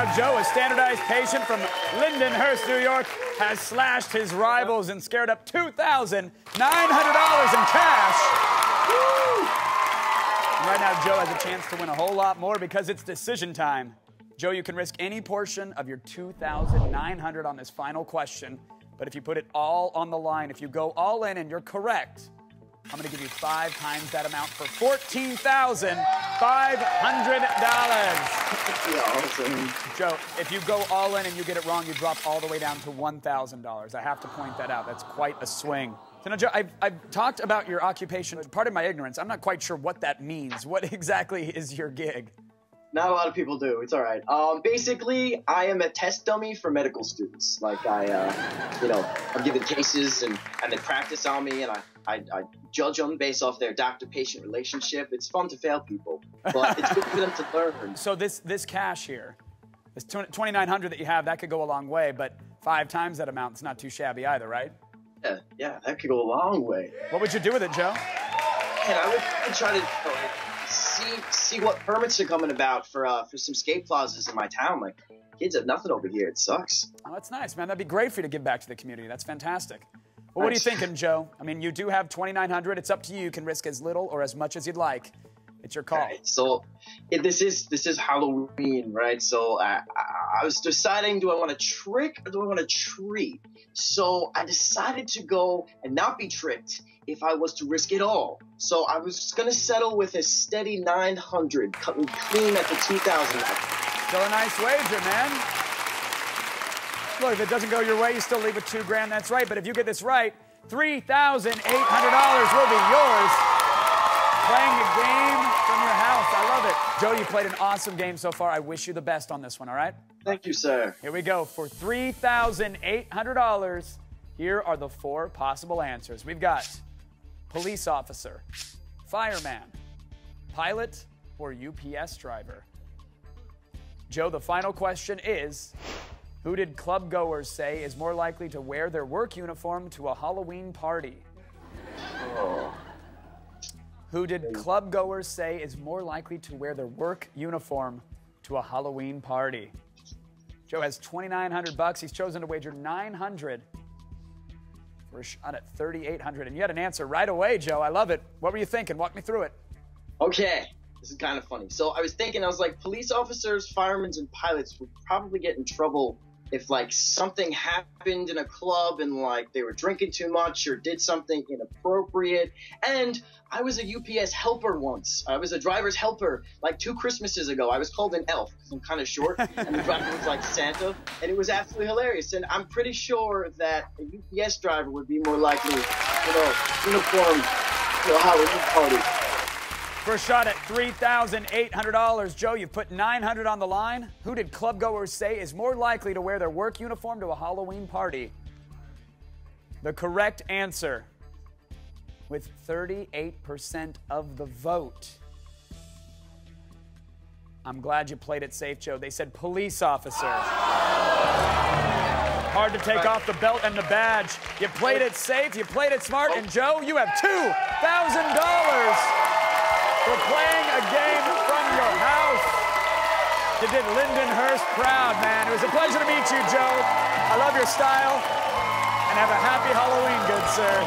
now, Joe, a standardized patient from Lindenhurst, New York, has slashed his rivals and scared up $2,900 in cash. Woo! And right now, Joe has a chance to win a whole lot more because it's decision time. Joe, you can risk any portion of your $2,900 on this final question, but if you put it all on the line, if you go all in and you're correct, I'm going to give you 5 times that amount for $14,500. Awesome. Joe, if you go all in and you get it wrong, you drop all the way down to $1,000. I have to point that out. That's quite a swing. So now, Joe, I've talked about your occupation. Pardon my ignorance. I'm not quite sure what that means. What exactly is your gig? Not a lot of people do. It's all right. Basically, I am a test dummy for medical students. Like I'm given cases and they practice on me, and I judge them based off their doctor-patient relationship. It's fun to fail people, but it's good for them to learn. So this cash here, this $2,900 that you have, that could go a long way, but 5 times that amount is not too shabby either, right? Yeah, that could go a long way. What would you do with it, Joe? And I would try to see what permits are coming about for some skate plazas in my town. Like, kids have nothing over here. It sucks. Oh, that's nice, man. That'd be great for you to give back to the community. That's fantastic. Well, what are you thinking, Joe? I mean, you do have $2,900. It's up to you. You can risk as little or as much as you'd like. It's your call. Right, so this is Halloween, right? So I was deciding, do I want a trick or do I want a treat? So I decided to go and not be tricked if I was to risk it all. So I was gonna settle with a steady 900, cutting clean at the 2,000. Still a nice wager, man. Look, if it doesn't go your way, you still leave with $2,000. That's right. But if you get this right, $3,800 will be yours. Playing a game from your house. I love it. Joe, you played an awesome game so far. I wish you the best on this one, all right? Thank you, sir. Here we go. For $3,800, here are the 4 possible answers. We've got police officer, fireman, pilot, or UPS driver. Joe, the final question is, who did club goers say is more likely to wear their work uniform to a Halloween party? Oh. Who did club goers say is more likely to wear their work uniform to a Halloween party? Joe has $2,900. He's chosen to wager $900 for a shot at $3,800. And you had an answer right away, Joe. I love it. What were you thinking? Walk me through it. Okay, this is kind of funny. So I was thinking, I was like, police officers, firemen, and pilots would probably get in trouble if, like, something happened in a club and, like, they were drinking too much or did something inappropriate. And I was a UPS helper once. I was a driver's helper, like, 2 Christmases ago. I was called an elf because I'm kind of short, and the driver was like Santa, and it was absolutely hilarious. And I'm pretty sure that a UPS driver would be more likely, uniform to a Halloween party. First shot at $3,800. Joe, you've put $900 on the line. Who did club goers say is more likely to wear their work uniform to a Halloween party? The correct answer, with 38% of the vote. I'm glad you played it safe, Joe. They said police officer. Hard to take off the belt and the badge. You played it safe, you played it smart, and Joe, you have $2,000 for playing a game from your house. You did Lindenhurst proud, man. It was a pleasure to meet you, Joe. I love your style, and have a happy Halloween, good sir.